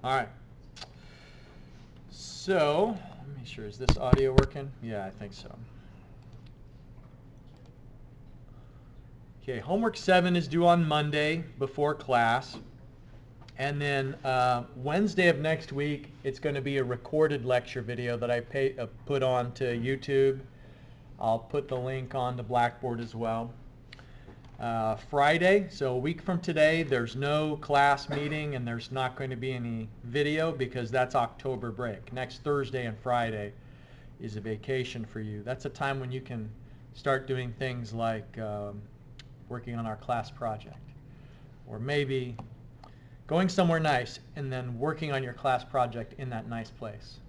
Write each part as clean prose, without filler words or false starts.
All right. So, let me make sure, is this audio working? Yeah, I think so. Okay, homework 7 is due on Monday before class. And then Wednesday of next week, it's going to be a recorded lecture video that I put on to YouTube. I'll put the link on the Blackboard as well. Friday, so a week from today, there's no class meeting and there's not going to be any video because that's October break. Next Thursday and Friday is a vacation for you. That's a time when you can start doing things like working on our class project, or maybe going somewhere nice and then working on your class project in that nice place.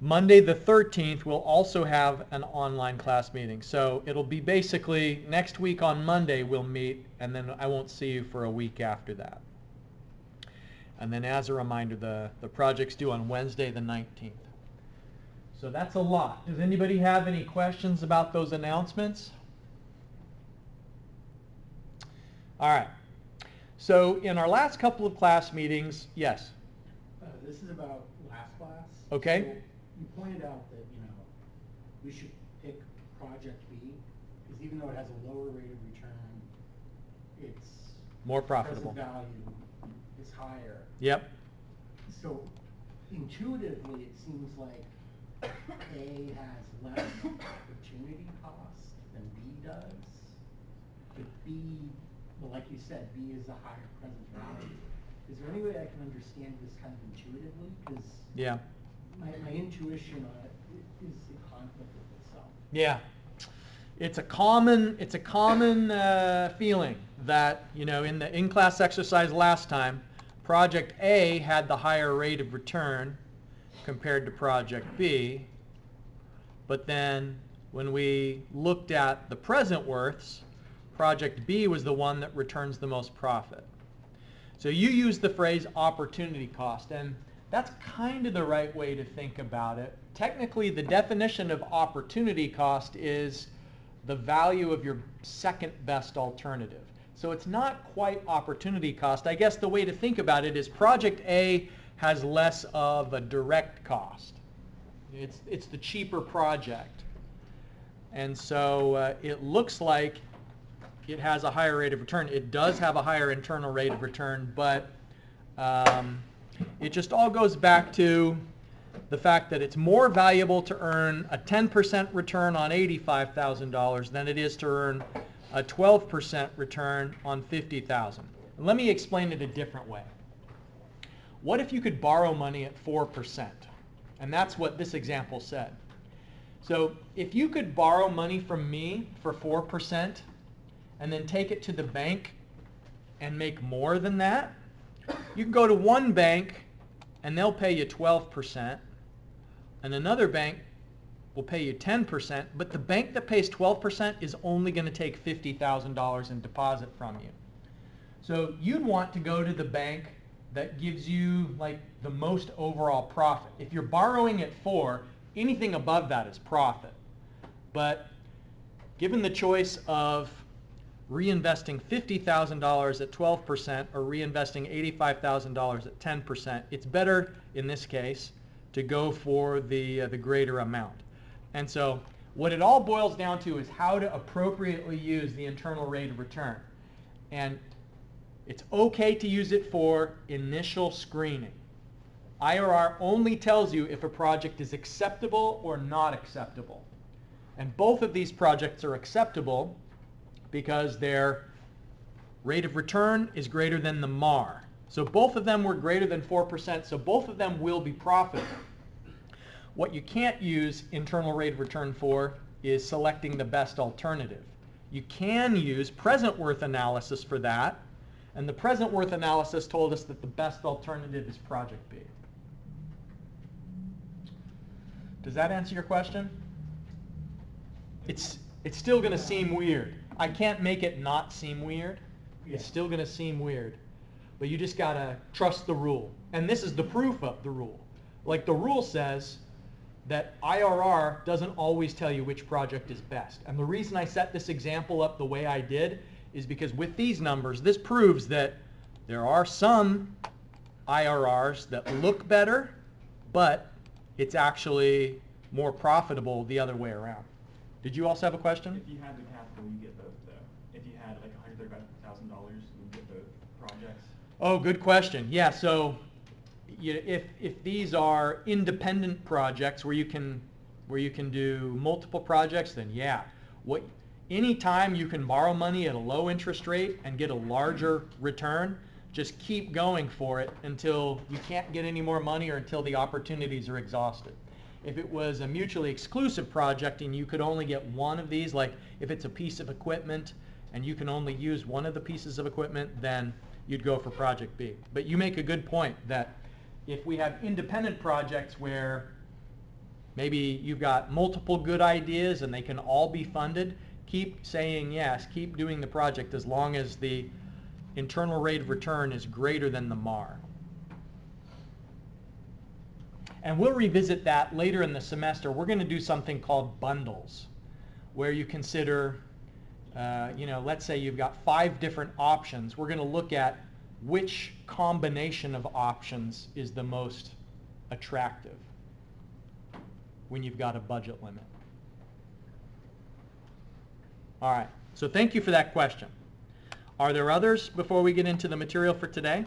Monday the 13th, we'll also have an online class meeting. So it'll be basically next week on Monday we'll meet, and then I won't see you for a week after that. And then as a reminder, the project's due on Wednesday the 19th. So that's a lot. Does anybody have any questions about those announcements? All right. So in our last couple of class meetings, yes? This is about last class. Okay. So you pointed out that, we should pick project B, because even though it has a lower rate of return, its more profitable. present value is higher. Yep. So intuitively, it seems like A has less opportunity cost than B does. But B, well, like you said, B is a higher present value. Is there any way I can understand this kind of intuitively? Because yeah, my intuition on it is in conflict with itself. yeah, it's a common feeling that in the in-class exercise last time, project A had the higher rate of return compared to project B, but then when we looked at the present worths, project B was the one that returns the most profit. So you use the phrase opportunity cost, and that's kind of the right way to think about it. Technically, the definition of opportunity cost is the value of your second best alternative. So it's not quite opportunity cost. I guess the way to think about it is project A has less of a direct cost. It's the cheaper project. And so it looks like it has a higher rate of return. It does have a higher internal rate of return, but it just all goes back to the fact that it's more valuable to earn a 10% return on $85,000 than it is to earn a 12% return on $50,000. Let me explain it a different way. What if you could borrow money at 4%? And that's what this example said. So if you could borrow money from me for 4%, and then take it to the bank and make more than that, you can go to one bank and they'll pay you 12%, and another bank will pay you 10%, but the bank that pays 12% is only going to take $50,000 in deposit from you. So you'd want to go to the bank that gives you like the most overall profit. If you're borrowing at 4, anything above that is profit. But given the choice of reinvesting $50,000 at 12% or reinvesting $85,000 at 10%, it's better in this case to go for the greater amount. And so what it all boils down to is how to appropriately use the internal rate of return. And it's okay to use it for initial screening. IRR only tells you if a project is acceptable or not acceptable. And both of these projects are acceptable because their rate of return is greater than the MAR. So both of them were greater than 4%, so both of them will be profitable. What you can't use internal rate of return for is selecting the best alternative. You can use present worth analysis for that, and the present worth analysis told us that the best alternative is project B. Does that answer your question? It's still going to seem weird. I can't make it not seem weird. It's still going to seem weird. But you just got to trust the rule. And this is the proof of the rule. Like the rule says that IRR doesn't always tell you which project is best. And the reason I set this example up the way I did is because with these numbers, this proves that there are some IRRs that look better, but it's actually more profitable the other way around. Did you also have a question? If you had the capital, you get both though. If you had like $135,000, you get both projects. Oh, good question. Yeah, so if these are independent projects where you can do multiple projects, then yeah. Anytime you can borrow money at a low interest rate and get a larger return, just keep going for it until you can't get any more money or until the opportunities are exhausted. If it was a mutually exclusive project and you could only get one of these, like if it's a piece of equipment and you can only use one of the pieces of equipment, then you'd go for project B. But you make a good point that if we have independent projects where maybe you've got multiple good ideas and they can all be funded, keep saying yes, keep doing the project as long as the internal rate of return is greater than the MAR. And we'll revisit that later in the semester. We're going to do something called bundles, where you consider, let's say you've got 5 different options. We're going to look at which combination of options is the most attractive when you've got a budget limit. All right, so thank you for that question. Are there others before we get into the material for today?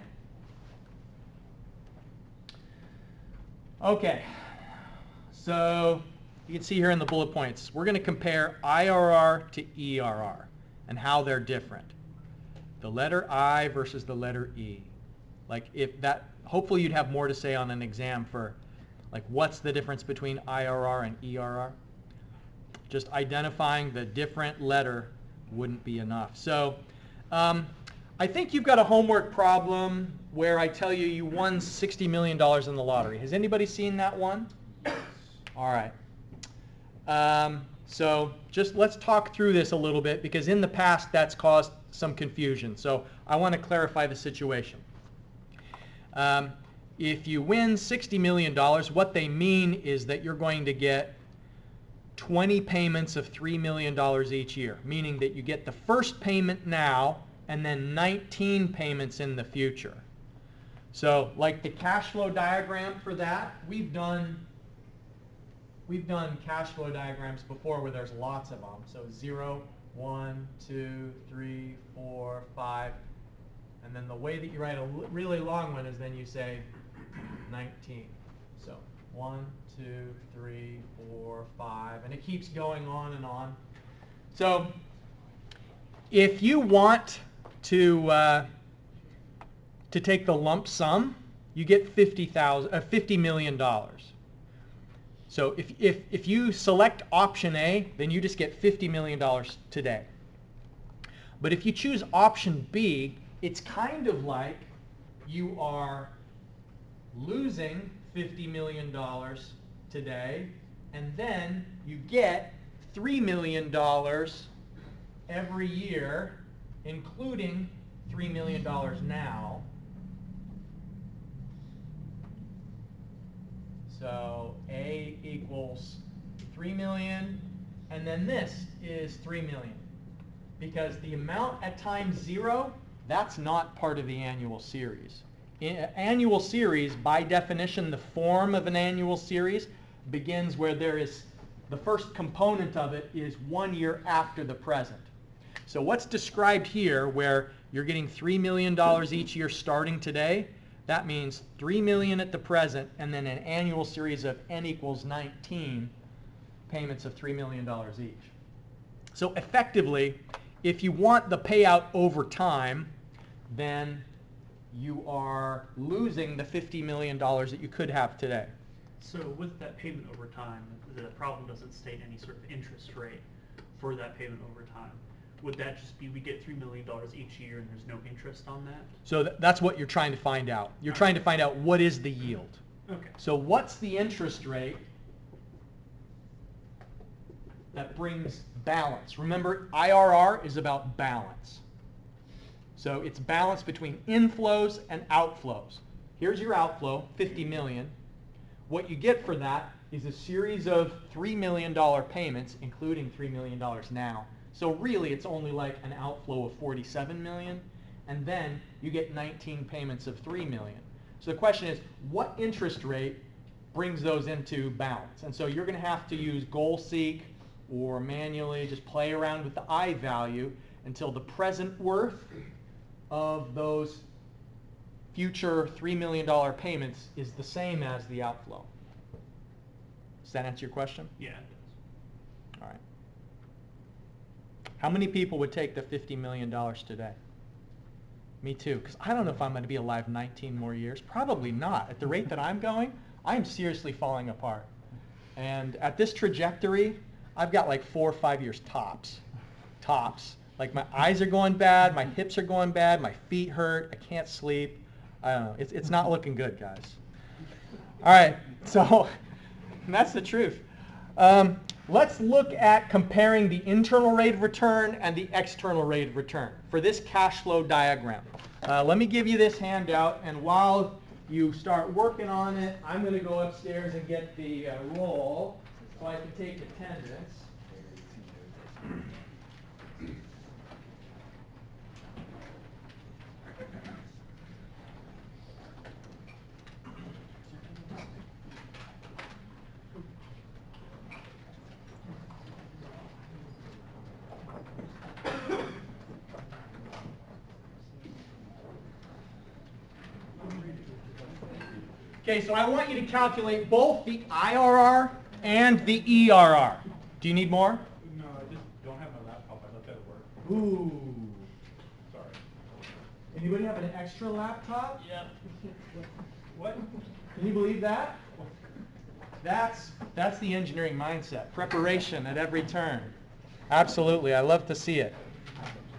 Okay, so you can see here in the bullet points, we're going to compare IRR to ERR and how they're different. The letter I versus the letter E. Like if that, hopefully you'd have more to say on an exam for like what's the difference between IRR and ERR. Just identifying the different letter wouldn't be enough. So I think you've got a homework problem where I tell you you won $60 million in the lottery. Has anybody seen that one? Yes. All right. So just let's talk through this a little bit because in the past that's caused some confusion. So I want to clarify the situation. If you win $60 million, what they mean is that you're going to get 20 payments of $3 million each year, meaning that you get the first payment now and then 19 payments in the future. So like the cash flow diagram for that, we've done cash flow diagrams before where there's lots of them. So 0, 1, 2, 3, 4, 5. And then the way that you write a really long one is then you say 19. So 1, 2, 3, 4, 5. And it keeps going on and on. So if you want to take the lump sum, you get $50 million. So if you select option A, then you just get $50 million today. But if you choose option B, it's kind of like you are losing $50 million today, and then you get $3 million every year, including $3 million now. So A equals 3 million, and then this is 3 million. Because the amount at time 0, that's not part of the annual series. Annual series, by definition, the form of an annual series begins where there is, the first component of it is 1 year after the present. So what's described here, where you're getting $3 million each year starting today, that means 3 million at the present and then an annual series of n equals 19 payments of $3 million each. So effectively, if you want the payout over time, then you are losing the $50 million that you could have today. So with that payment over time, the problem doesn't state any sort of interest rate for that payment over time. Would that just be we get $3 million each year and there's no interest on that? So that's what you're trying to find out. You're trying to find out what is the yield. Okay. So what's the interest rate that brings balance? Remember, IRR is about balance. So it's balance between inflows and outflows. Here's your outflow, 50 million. What you get for that is a series of $3 million payments, including $3 million now. So really it's only like an outflow of 47 million, and then you get 19 payments of 3 million. So the question is, what interest rate brings those into balance? And so you're going to have to use goal seek or manually just play around with the I value until the present worth of those future $3 million payments is the same as the outflow. Does that answer your question? Yeah, it does. All right. How many people would take the $50 million today? Me too, because I don't know if I'm going to be alive 19 more years. Probably not. At the rate that I'm going, I'm seriously falling apart. And at this trajectory, I've got like 4 or 5 years tops. Tops. Like my eyes are going bad, my hips are going bad, my feet hurt, I can't sleep. I don't know. It's not looking good, guys. All right, so that's the truth. Let's look at comparing the internal rate of return and the external rate of return for this cash flow diagram. Let me give you this handout, and while you start working on it, I'm going to go upstairs and get the roll so I can take attendance. Okay, so I want you to calculate both the IRR and the ERR. Do you need more? No, I just don't have my laptop. I left that at work. Ooh. Sorry. Anybody have an extra laptop? Yeah. What? Can you believe that? That's the engineering mindset. Preparation at every turn. Absolutely, I love to see it.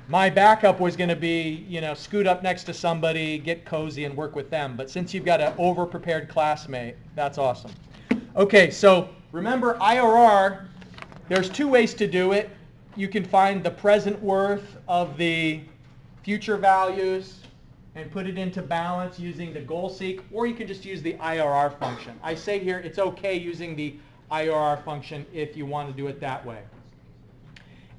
My backup was going to be, scoot up next to somebody, get cozy, and work with them. But since you've got an over-prepared classmate, that's awesome. Okay, so remember IRR, there's 2 ways to do it. You can find the present worth of the future values and put it into balance using the goal seek, or you can just use the IRR function. I say here it's okay using the IRR function if you want to do it that way.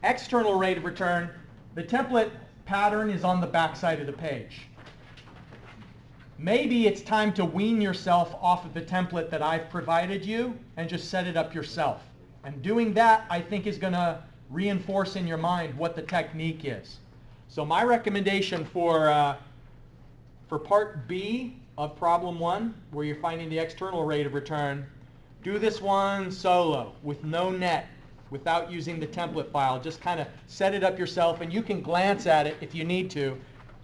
External rate of return. The template pattern is on the back side of the page. Maybe it's time to wean yourself off of the template that I've provided you and just set it up yourself. And doing that, I think, is going to reinforce in your mind what the technique is. So my recommendation for part B of problem 1, where you're finding the external rate of return, do this one solo with no net, without using the template file. Just kind of set it up yourself, and you can glance at it if you need to.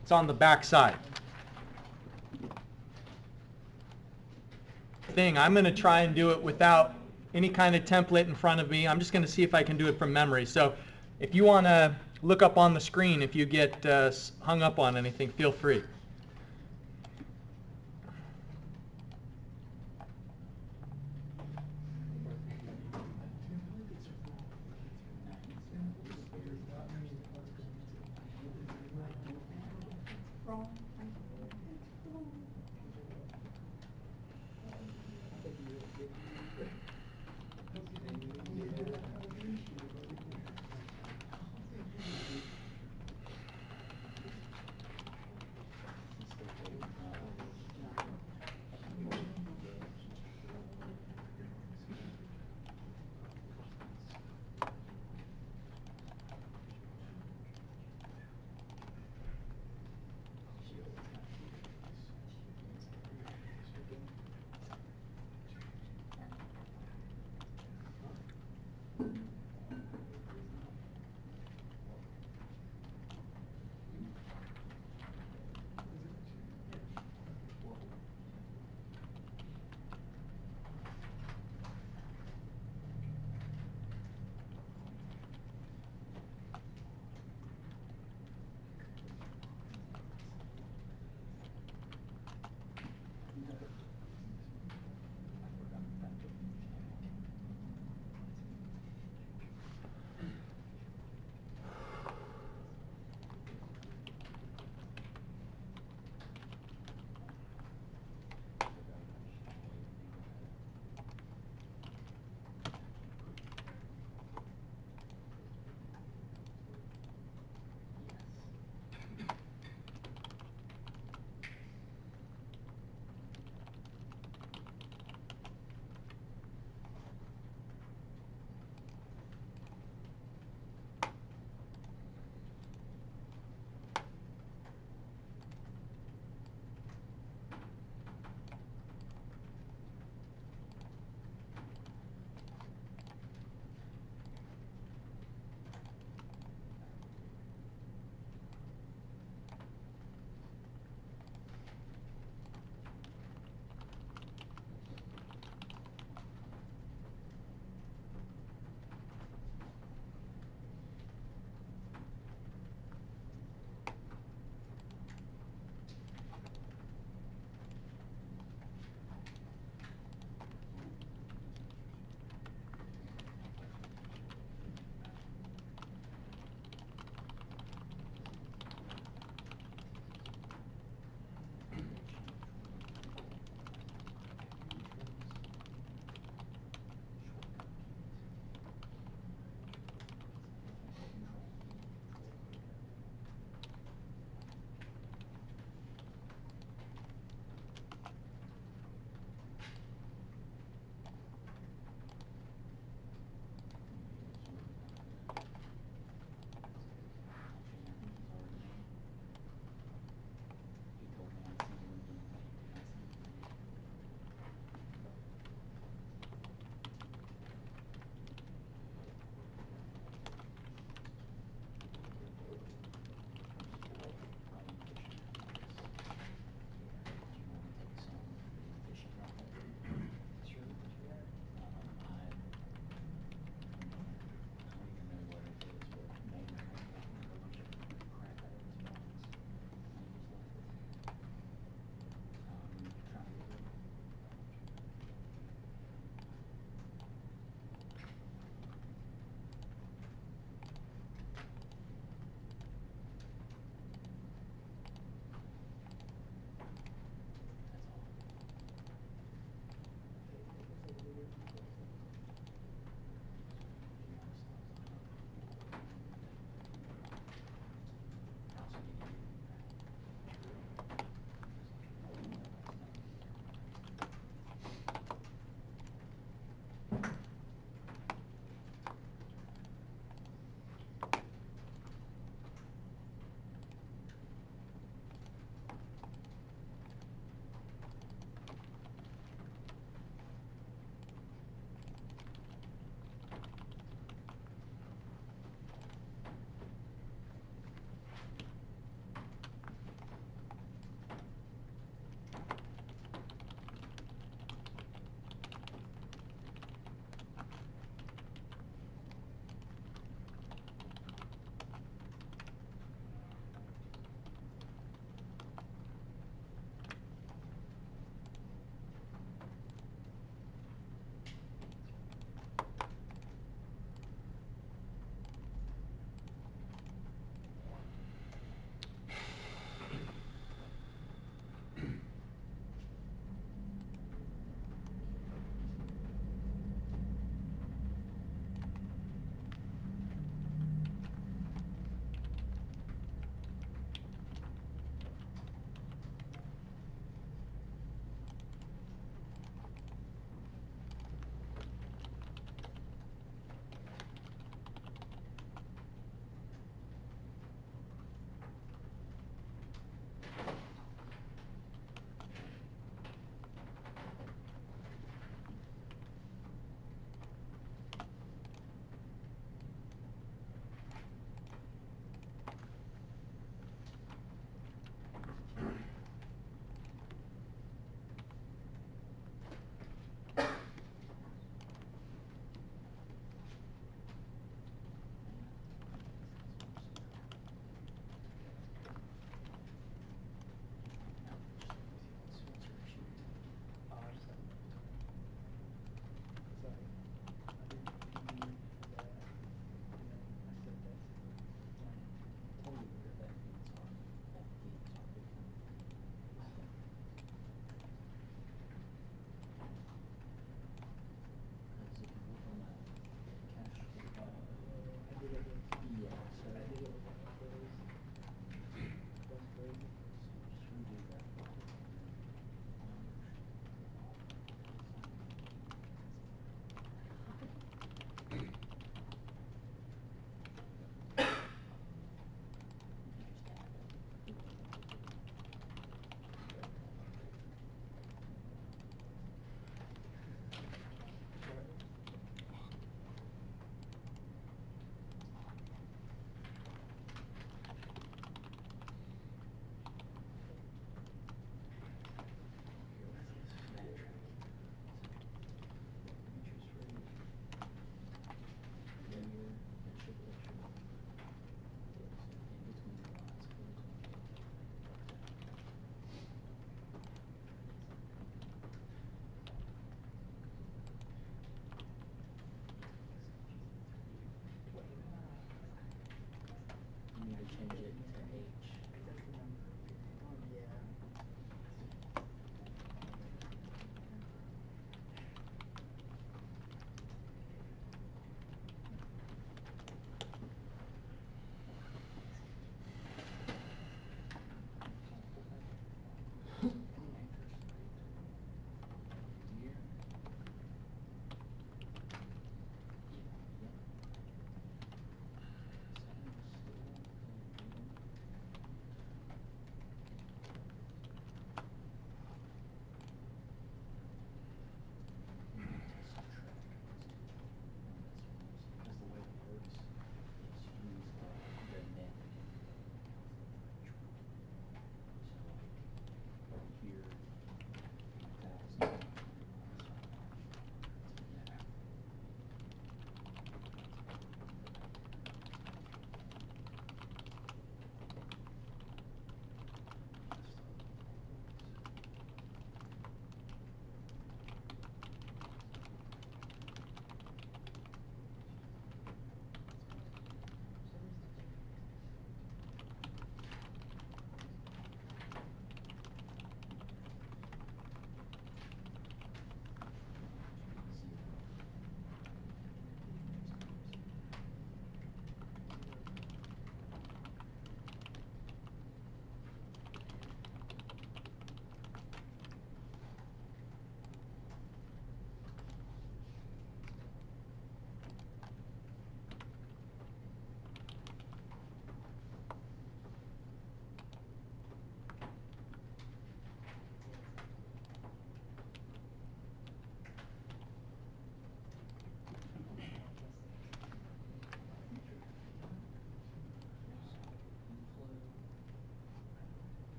It's on the back side. I'm going to try and do it without any kind of template in front of me. I'm just going to see if I can do it from memory. So if you want to look up on the screen, if you get hung up on anything, feel free.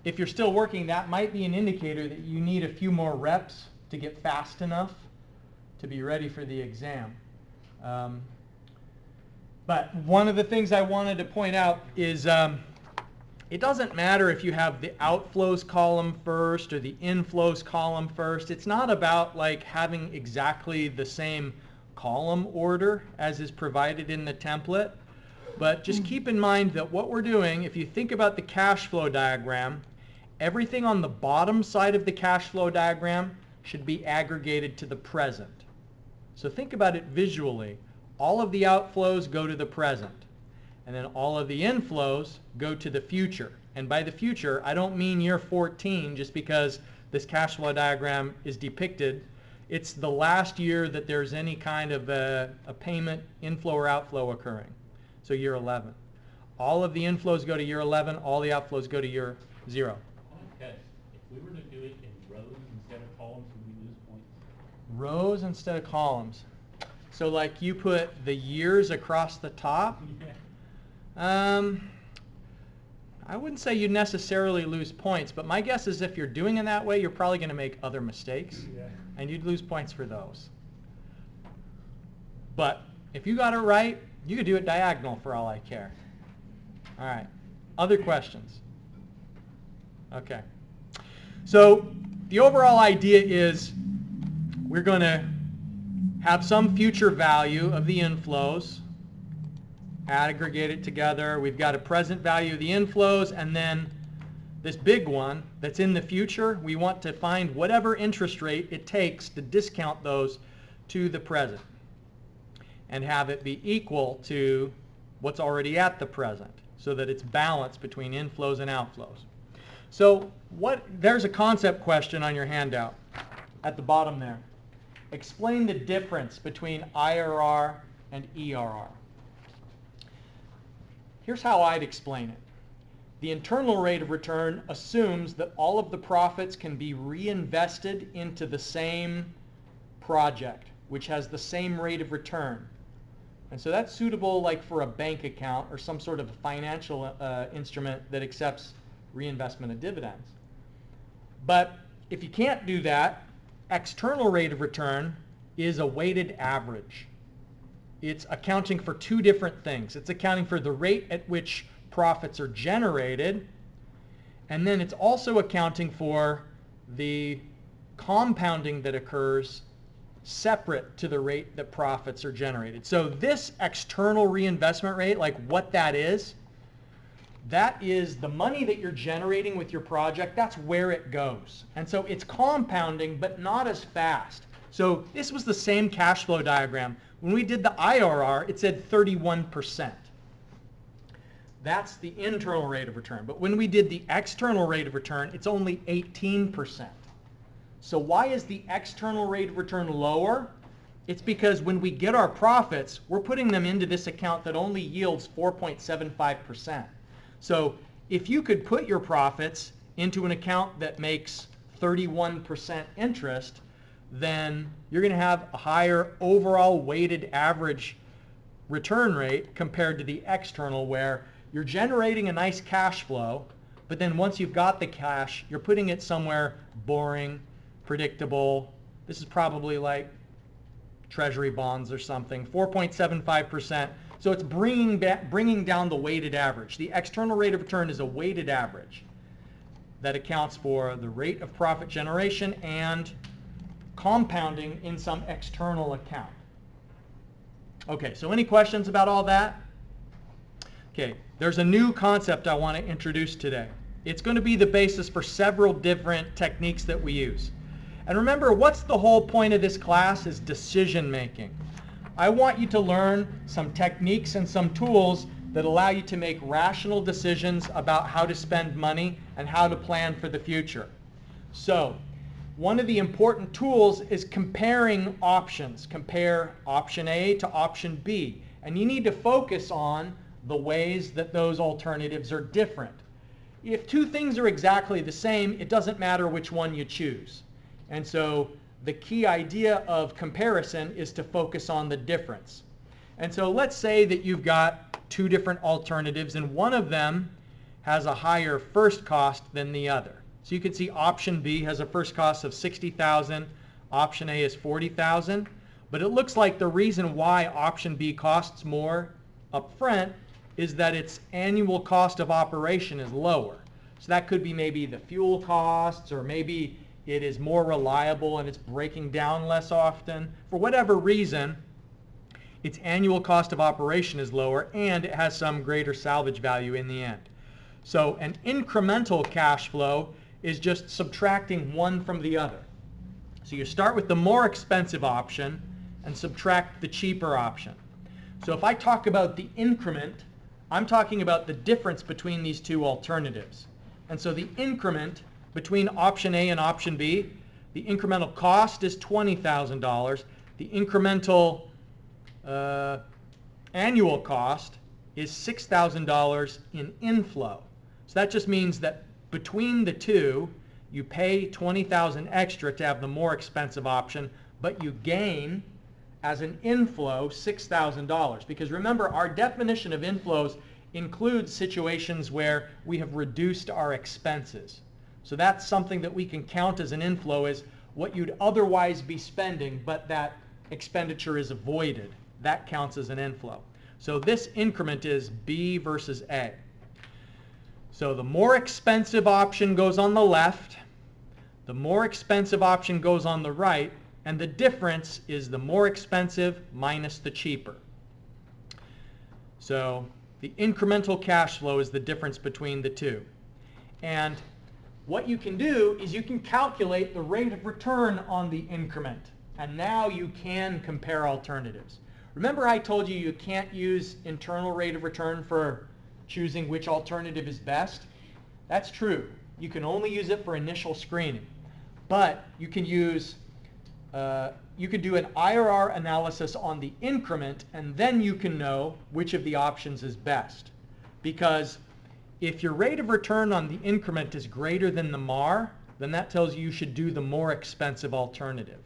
If you're still working, that might be an indicator that you need a few more reps to get fast enough to be ready for the exam. But one of the things I wanted to point out is it doesn't matter if you have the outflows column first or the inflows column first. It's not about like having exactly the same column order as is provided in the template. But just keep in mind that what we're doing, if you think about the cash flow diagram, everything on the bottom side of the cash flow diagram should be aggregated to the present. So think about it visually. All of the outflows go to the present. And then all of the inflows go to the future. And by the future, I don't mean year 14 just because this cash flow diagram is depicted. It's the last year that there's any kind of a payment inflow or outflow occurring. So year 11. All of the inflows go to year 11. All the outflows go to year 0. Okay. If we were to do it in rows instead of columns, would we lose points? Rows instead of columns. So like you put the years across the top. I wouldn't say you'd necessarily lose points, but my guess is if you're doing it that way, you're probably going to make other mistakes, and you'd lose points for those. But if you got it right, you could do it diagonal for all I care. All right. Other questions? Okay. So the overall idea is we're going to have some future value of the inflows, aggregate it together. We've got a present value of the inflows, and then this big one that's in the future, we want to find whatever interest rate it takes to discount those to the present and have it be equal to what's already at the present so that it's balanced between inflows and outflows. So there's a concept question on your handout at the bottom there. Explain the difference between IRR and ERR. Here's how I'd explain it. The internal rate of return assumes that all of the profits can be reinvested into the same project, which has the same rate of return. And so that's suitable like for a bank account or some sort of financial instrument that accepts reinvestment of dividends. But if you can't do that, external rate of return is a weighted average. It's accounting for two different things. It's accounting for the rate at which profits are generated, and then it's also accounting for the compounding that occurs separate to the rate that profits are generated. So this external reinvestment rate, like what that is the money that you're generating with your project, that's where it goes. And so it's compounding, but not as fast. So this was the same cash flow diagram. When we did the IRR, it said 31%. That's the internal rate of return. But when we did the external rate of return, it's only 18%. So why is the external rate of return lower? It's because when we get our profits, we're putting them into this account that only yields 4.75%. So if you could put your profits into an account that makes 31% interest, then you're going to have a higher overall weighted average return rate compared to the external, where you're generating a nice cash flow, but then once you've got the cash, you're putting it somewhere boring, predictable. This is probably like treasury bonds or something, 4.75%. So it's bringing down the weighted average. The external rate of return is a weighted average that accounts for the rate of profit generation and compounding in some external account. Okay, so any questions about all that? Okay, there's a new concept I want to introduce today. It's going to be the basis for several different techniques that we use. And remember, what's the whole point of this class is decision making. I want you to learn some techniques and some tools that allow you to make rational decisions about how to spend money and how to plan for the future. So, one of the important tools is comparing options. Compare option A to option B. And you need to focus on the ways that those alternatives are different. If two things are exactly the same, it doesn't matter which one you choose. And so the key idea of comparison is to focus on the difference. And so let's say that you've got two different alternatives, and one of them has a higher first cost than the other. So you can see option B has a first cost of $60,000, option A is $40,000, but it looks like the reason why option B costs more up front is that its annual cost of operation is lower. So that could be maybe the fuel costs, or maybe it is more reliable and it's breaking down less often. For whatever reason, its annual cost of operation is lower and it has some greater salvage value in the end. So an incremental cash flow is just subtracting one from the other. So you start with the more expensive option and subtract the cheaper option. So if I talk about the increment, I'm talking about the difference between these two alternatives. And so the increment between option A and option B, the incremental cost is $20,000. The incremental annual cost is $6,000 in inflow. So that just means that between the two, you pay $20,000 extra to have the more expensive option, but you gain as an inflow $6,000. Because remember, our definition of inflows includes situations where we have reduced our expenses. So that's something that we can count as an inflow, is what you'd otherwise be spending, but that expenditure is avoided. That counts as an inflow. So this increment is B versus A. So the more expensive option goes on the left, the more expensive option goes on the right, and the difference is the more expensive minus the cheaper. So the incremental cash flow is the difference between the two. And what you can do is you can calculate the rate of return on the increment. And now you can compare alternatives. Remember I told you you can't use internal rate of return for choosing which alternative is best? That's true. You can only use it for initial screening. But you can use, you could do an IRR analysis on the increment, and then you can know which of the options is best. Because if your rate of return on the increment is greater than the MAR, then that tells you you should do the more expensive alternative.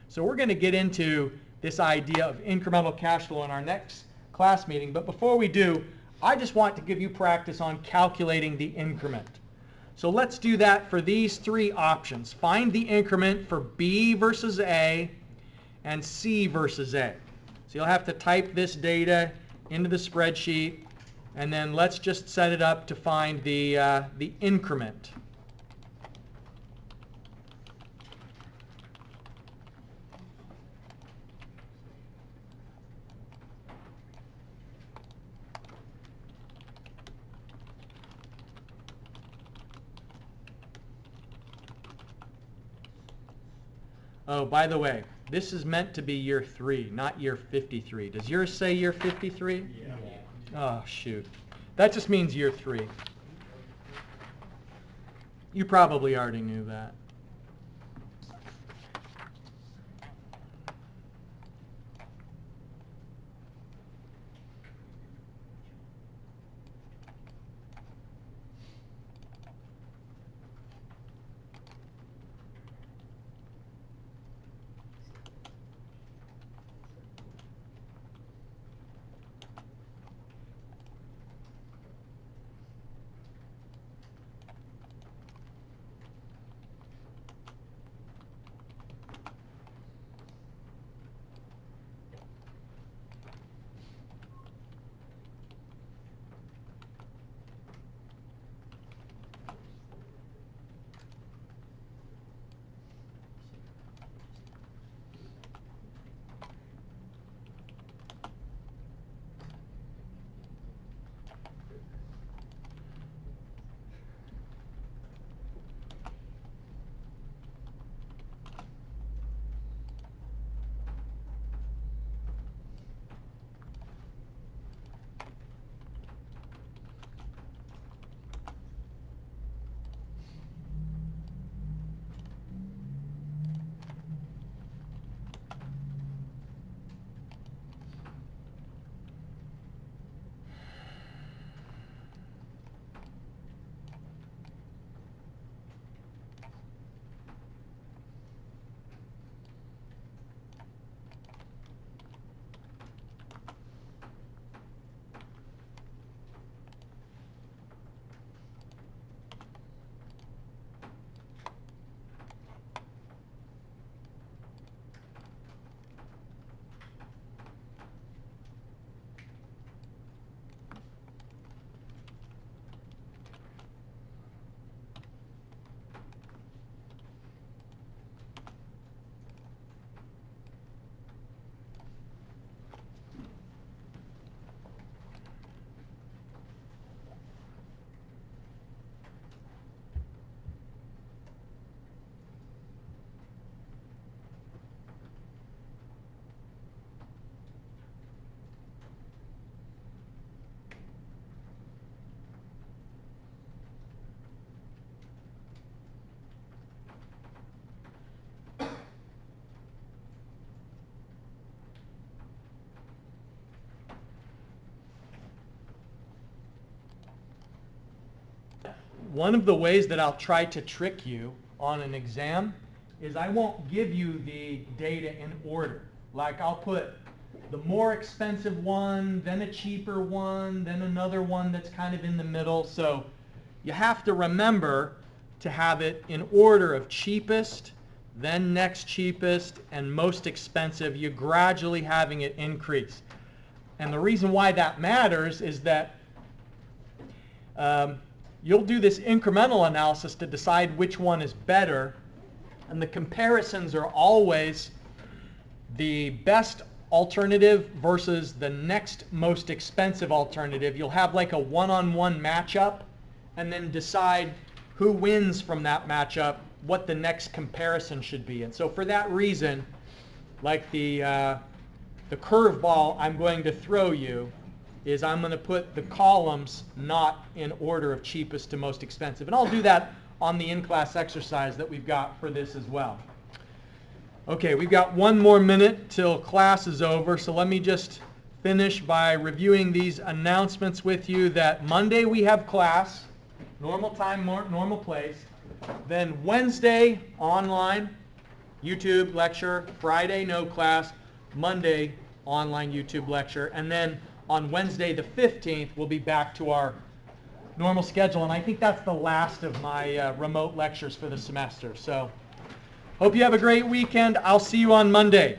So we're going to get into this idea of incremental cash flow in our next class meeting. But before we do, I just want to give you practice on calculating the increment. So let's do that for these three options. Find the increment for B versus A and C versus A. So you'll have to type this data into the spreadsheet, and then let's just set it up to find the increment. Oh, by the way, this is meant to be year 3, not year 53. Does yours say year 53? Yeah. Oh, shoot. That just means year 3. You probably already knew that. one of the ways that I'll try to trick you on an exam is I won't give you the data in order. Like I'll put the more expensive one, then a cheaper one, then another one that's kind of in the middle. So you have to remember to have it in order of cheapest, then next cheapest, and most expensive. You're gradually having it increase. And the reason why that matters is that you'll do this incremental analysis to decide which one is better, and the comparisons are always the best alternative versus the next most expensive alternative. You'll have like a one-on-one matchup and then decide who wins from that matchup, what the next comparison should be. And so for that reason, like the curveball I'm going to throw you is I'm going to put the columns not in order of cheapest to most expensive. And I'll do that on the in-class exercise that we've got for this as well. Okay, we've got 1 more minute till class is over, so let me just finish by reviewing these announcements with you that Monday we have class, normal time, normal place. Then Wednesday, online, YouTube lecture. Friday, no class. Monday, online YouTube lecture. And then on Wednesday the 15th, we'll be back to our normal schedule. And I think that's the last of my remote lectures for the semester. So hope you have a great weekend. I'll see you on Monday.